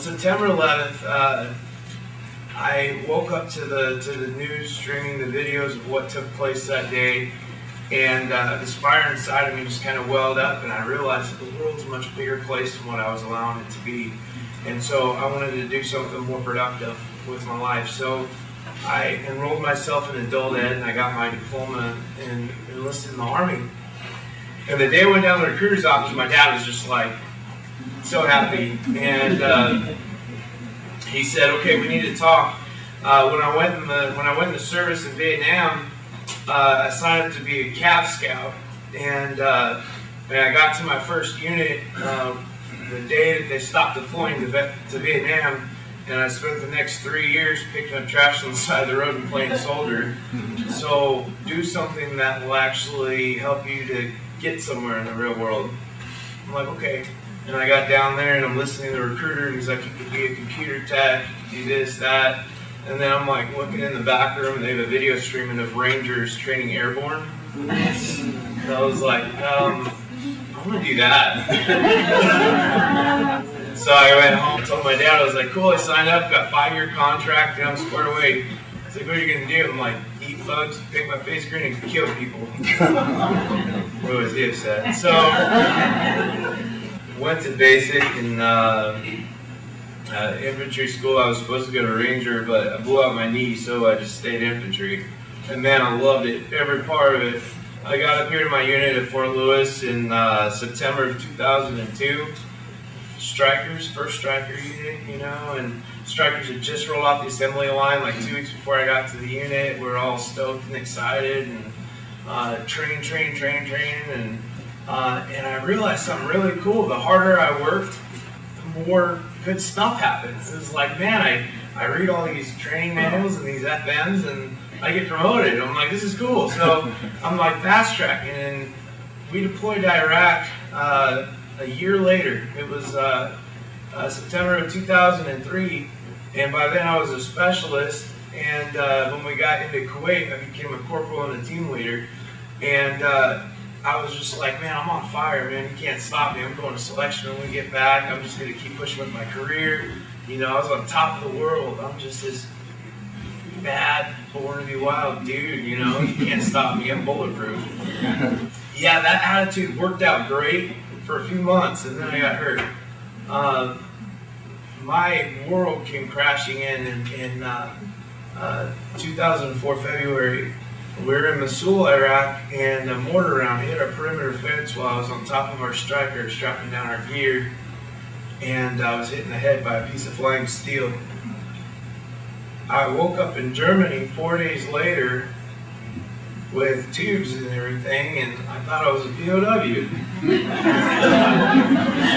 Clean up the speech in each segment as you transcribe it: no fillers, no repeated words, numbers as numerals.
September 11th, I woke up to the news streaming the videos of what took place that day, and this fire inside of me just kind of welled up, and I realized that the world's a much bigger place than what I was allowing it to be. And so I wanted to do something more productive with my life. So I enrolled myself in adult ed, and I got my diploma and enlisted in the Army. And the day I went down to the recruiter's office, my dad was just like so happy, and he said, "Okay, we need to talk." When I went in the service in Vietnam, I signed up to be a Cav Scout, and I got to my first unit the day that they stopped deploying to Vietnam, and I spent the next 3 years picking up trash on the side of the road and playing a soldier. So do something that will actually help you to get somewhere in the real world. I'm like, okay. And I got down there and I'm listening to the recruiter, and he's like, you could be a computer tech, you could do this, that. And then I'm like looking in the back room, and they have a video streaming of Rangers training airborne. And I was like, I'm gonna do that. So I went home and told my dad, I was like, cool, I signed up, got a 5-year contract, and I'm squared away. He's like, what are you gonna do? I'm like, eat bugs, pick my face green, and kill people. What was he upset? So went to basic and infantry school. I was supposed to go to Ranger, but I blew out my knee, so I just stayed infantry. And man, I loved it, every part of it. I got up here to my unit at Fort Lewis in September of 2002. Strikers, first striker unit, you know, and strikers had just rolled off the assembly line like 2 weeks before I got to the unit. We were all stoked and excited, and train, and I realized something really cool. The harder I worked, the more good stuff happens. It was like, man, I read all these training manuals and these FMs, and I get promoted. I'm like, this is cool. So I'm like fast tracking, and we deployed to Iraq a year later. It was September of 2003, and by then I was a specialist. And when we got into Kuwait, I became a corporal and a team leader. And I was just like, man, I'm on fire, man. You can't stop me. I'm going to selection when we get back. I'm just going to keep pushing with my career. You know, I was on top of the world. I'm just this bad, born to be wild dude, you know. You can't stop me. I'm bulletproof. Yeah, that attitude worked out great for a few months, and then I got hurt. My world came crashing in 2004 February. We were in Mosul, Iraq, and a mortar round hit our perimeter fence while I was on top of our striker strapping down our gear, and I was hit in the head by a piece of flying steel. I woke up in Germany 4 days later with tubes and everything, and I thought I was a POW.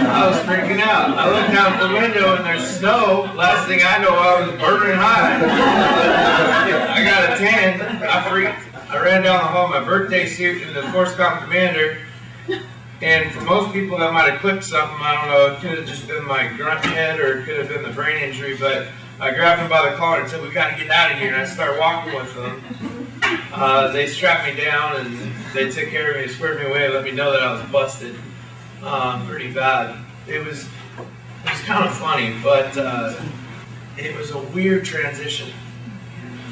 I was freaking out. I looked out the window and there's snow. Last thing I know, I was burning hot. I got a tan. I freaked. I ran down the hall in my birthday suit and the Force Comp Commander. And for most people that might have clipped something, I don't know, it could have just been my grunt head or it could have been the brain injury, but I grabbed him by the collar and said, we got to get out of here, and I started walking with them. They strapped me down and they took care of me, squared me away, let me know that I was busted pretty bad. It was kind of funny, but it was a weird transition.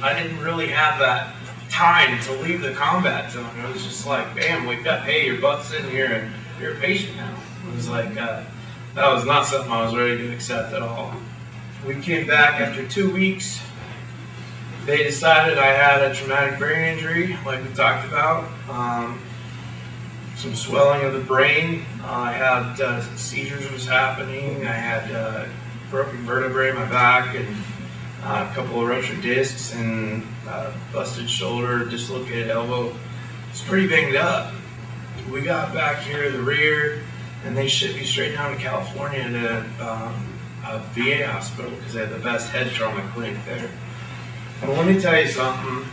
I didn't really have that time to leave the combat zone. It was just like, bam, we've got pay, your butt's in here, and you're a patient now. It was like, that was not something I was ready to accept at all. We came back after 2 weeks. They decided I had a traumatic brain injury, like we talked about. Some swelling of the brain. I had seizures was happening. I had broken vertebrae in my back and a couple of ruptured discs and busted shoulder, dislocated elbow. It's pretty banged up. We got back here to the rear, and they shipped me straight down to California to a VA hospital because they had the best head trauma clinic there. And let me tell you something.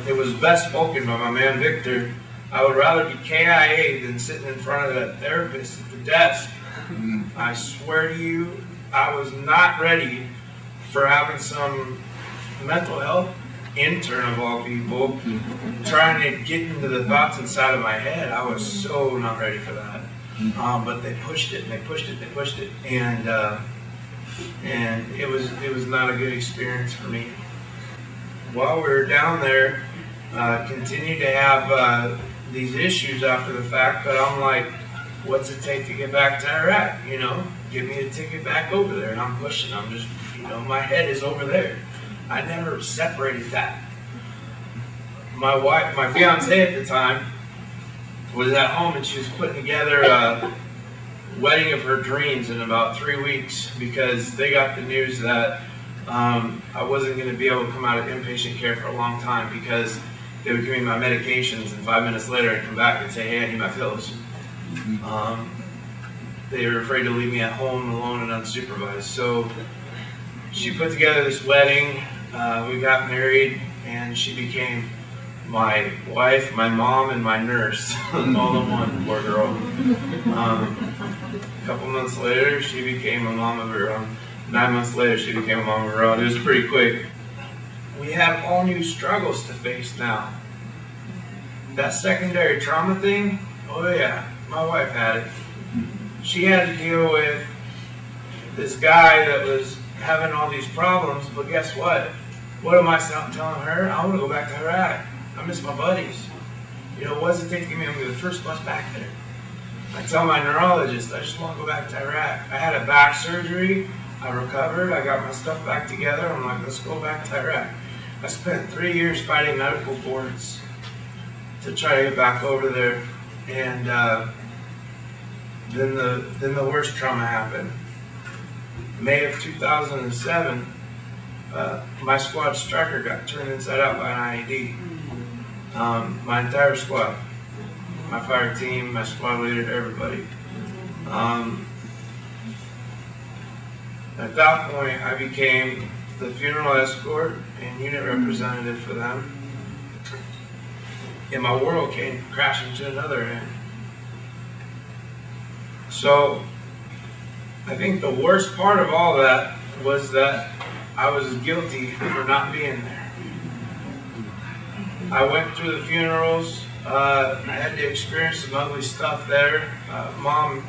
It was best spoken by my man Victor. I would rather be KIA than sitting in front of that therapist at the desk. I swear to you, I was not ready for having some mental health intern of all people trying to get into the thoughts inside of my head. I was so not ready for that. But they pushed it and they pushed it and they pushed it. And and it was not a good experience for me. While we were down there, continued to have these issues after the fact, but I'm like, what's it take to get back to Iraq? You know, give me a ticket back over there, and I'm pushing. I'm just, you know, my head is over there. I never separated that. My wife, my fiance at the time, was at home, and she was putting together a wedding of her dreams in about 3 weeks because they got the news that I wasn't going to be able to come out of inpatient care for a long time because they would give me my medications, and 5 minutes later I'd come back and say, hey, I need my pills. They were afraid to leave me at home alone and unsupervised. So she put together this wedding, we got married, and she became my wife, my mom, and my nurse, all in one, poor girl. A couple months later, she became a mom of her own. 9 months later, she became a mom of her own. It was pretty quick. We have all new struggles to face now. That secondary trauma thing, oh yeah, my wife had it. She had to deal with this guy that was having all these problems, but guess what? What am I telling her? I want to go back to Iraq. I miss my buddies. You know, what does it take to get me on the first bus back there? I tell my neurologist, I just want to go back to Iraq. I had a back surgery. I recovered. I got my stuff back together. I'm like, let's go back to Iraq. I spent 3 years fighting medical boards to try to get back over there. And then the worst trauma happened. May of 2007, my squad striker got turned inside out by an IED. My entire squad, my fire team, my squad leader, everybody. At that point, I became the funeral escort and unit representative for them. And my world came crashing to another end. So, I think the worst part of all that was that I was guilty for not being there. I went through the funerals. I had to experience some ugly stuff there. Mom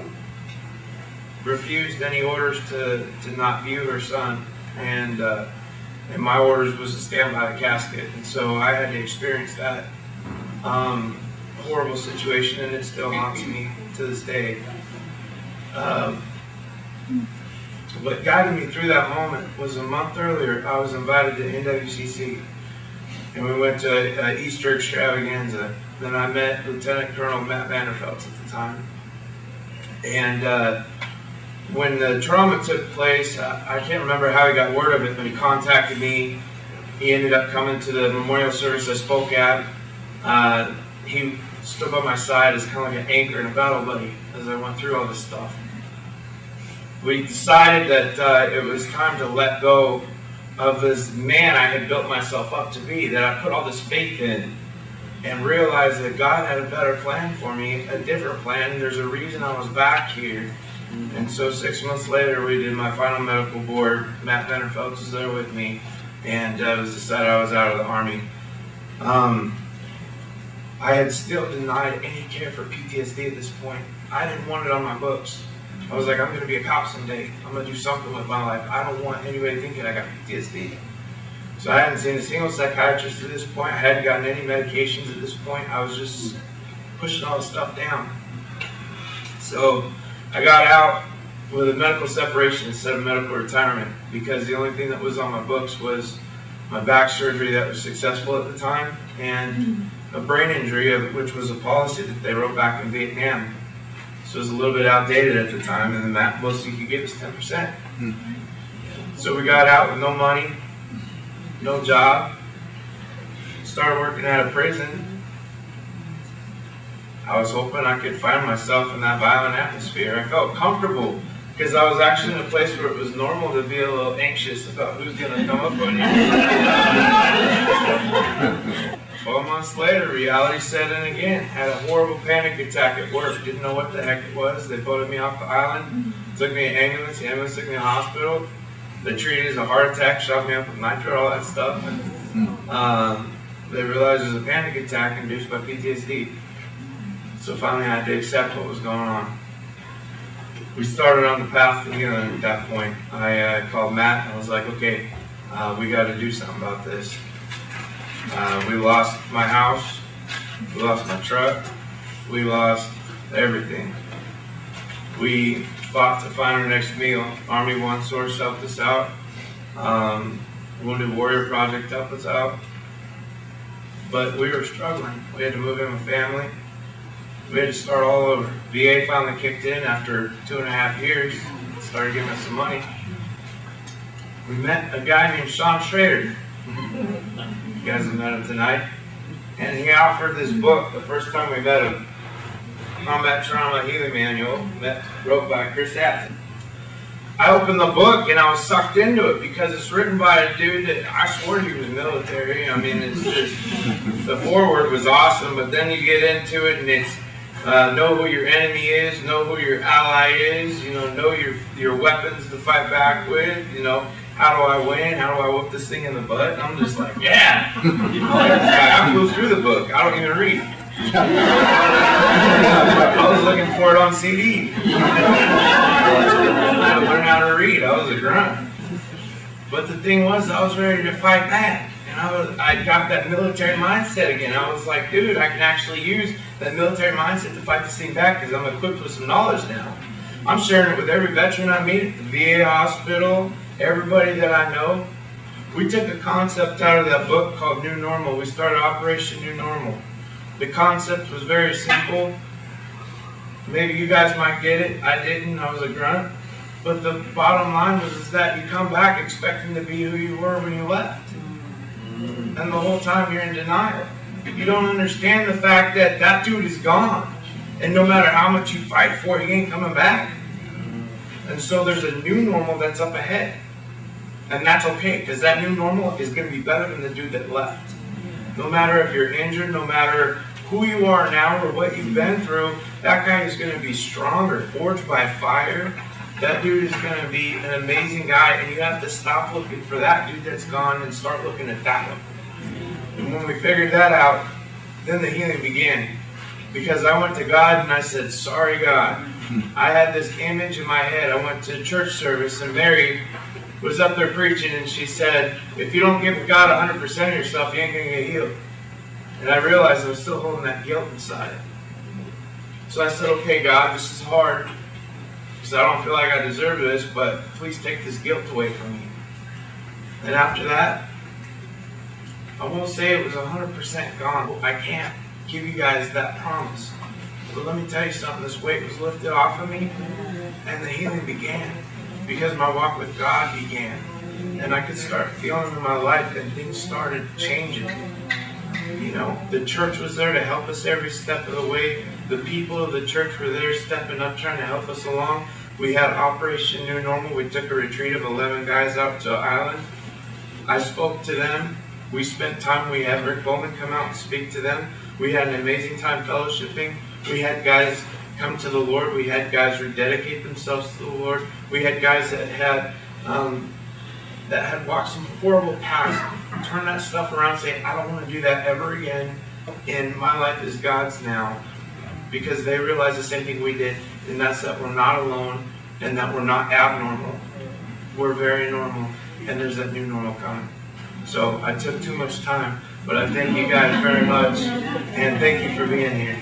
refused any orders to not view her son, and my orders was to stand by the casket, and so I had to experience that horrible situation, and it still haunts me to this day. What guided me through that moment was a month earlier, I was invited to NWCC, and we went to an Easter extravaganza. Then I met Lieutenant Colonel Matt Vanderfelt at the time, and when the trauma took place, I can't remember how he got word of it, but he contacted me. He ended up coming to the memorial service I spoke at. He stood by my side as kind of like an anchor and a battle buddy as I went through all this stuff. We decided that it was time to let go of this man I had built myself up to be, that I put all this faith in, and realized that God had a better plan for me, a different plan. There's a reason I was back here. And so 6 months later, we did my final medical board. Matt Vanderfelt was there with me, and it was decided I was out of the Army. I had still denied any care for PTSD at this point. I didn't want it on my books. I was like, I'm going to be a cop someday. I'm going to do something with my life. I don't want anybody thinking I got PTSD. So I hadn't seen a single psychiatrist at this point. I hadn't gotten any medications at this point. I was just pushing all the stuff down. So I got out with a medical separation instead of medical retirement because the only thing that was on my books was my back surgery that was successful at the time and a brain injury, which was a policy that they wrote back in Vietnam. So it was a little bit outdated at the time, and the most you could get was 10%. So we got out with no money, no job, started working at a prison. I was hoping I could find myself in that violent atmosphere. I felt comfortable because I was actually in a place where it was normal to be a little anxious about who's going to come up on you. 12 months later, reality set in again. Had a horrible panic attack at work. Didn't know what the heck it was. They boated me off the island, took me in an ambulance. The ambulance took me to the hospital. They treated it as a heart attack, shot me up with nitro, all that stuff. And they realized it was a panic attack induced by PTSD. So finally I had to accept what was going on. we started on the path to healing at that point. I called Matt and I was like, okay, we got to do something about this. We lost my house, we lost my truck, we lost everything. We fought to find our next meal. Army One Source helped us out. Wounded Warrior Project helped us out. But we were struggling. We had to move in with family. We had to start all over. VA finally kicked in after 2.5 years. Started giving us some money. We met a guy named Sean Schrader. You guys have met him tonight. And he offered this book the first time we met him. Combat Trauma Healing Manual, wrote by Chris Atton. I opened the book and I was sucked into it because it's written by a dude that I swore he was military. I mean, it's just, the foreword was awesome, but then you get into it and it's know who your enemy is, know who your ally is, know your weapons to fight back with, how do I win, how do I whoop this thing in the butt? And I'm just like, yeah. I flew through the book, I don't even read. I was looking for it on CD. I had to learn how to read. I was a grunt. But the thing was, I was ready to fight back. And I got that military mindset again. I was like, dude, I can actually use that military mindset to fight this thing back because I'm equipped with some knowledge now. I'm sharing it with every veteran I meet at the VA hospital, everybody that I know. We took a concept out of that book called New Normal. We started Operation New Normal. The concept was very simple. Maybe you guys might get it. I didn't. I was a grunt. But the bottom line was that you come back expecting to be who you were when you left. And the whole time you're in denial. You don't understand the fact that that dude is gone. And no matter how much you fight for it, he ain't coming back. And so there's a new normal that's up ahead. And that's okay, because that new normal is going to be better than the dude that left. No matter if you're injured, no matter who you are now or what you've been through, that guy is going to be stronger, forged by fire. That dude is going to be an amazing guy, and you have to stop looking for that dude that's gone and start looking at that one. And when we figured that out, then the healing began. Because I went to God and I said, sorry God, I had this image in my head. I went to church service and Mary was up there preaching and she said, if you don't give God 100% of yourself, you ain't going to get healed. And I realized I was still holding that guilt inside. So I said, okay, God, this is hard because I don't feel like I deserve this, but please take this guilt away from me. And after that, I won't say it was 100% gone. I can't give you guys that promise. But let me tell you something, this weight was lifted off of me and the healing began. Because my walk with God began. And I could start feeling in my life and things started changing. The church was there to help us every step of the way. The people of the church were there stepping up, trying to help us along. We had Operation New Normal. We took a retreat of 11 guys out to an island. I spoke to them. We spent time. We had Rick Bowman come out and speak to them. We had an amazing time fellowshipping. We had guys come to the Lord. We had guys rededicate themselves to the Lord. We had guys that had walked some horrible paths, turn that stuff around and say, I don't want to do that ever again, and my life is God's now. Because they realized the same thing we did, and that's that we're not alone, and that we're not abnormal. We're very normal, and there's that new normal coming. So I took too much time, but I thank you guys very much, and thank you for being here.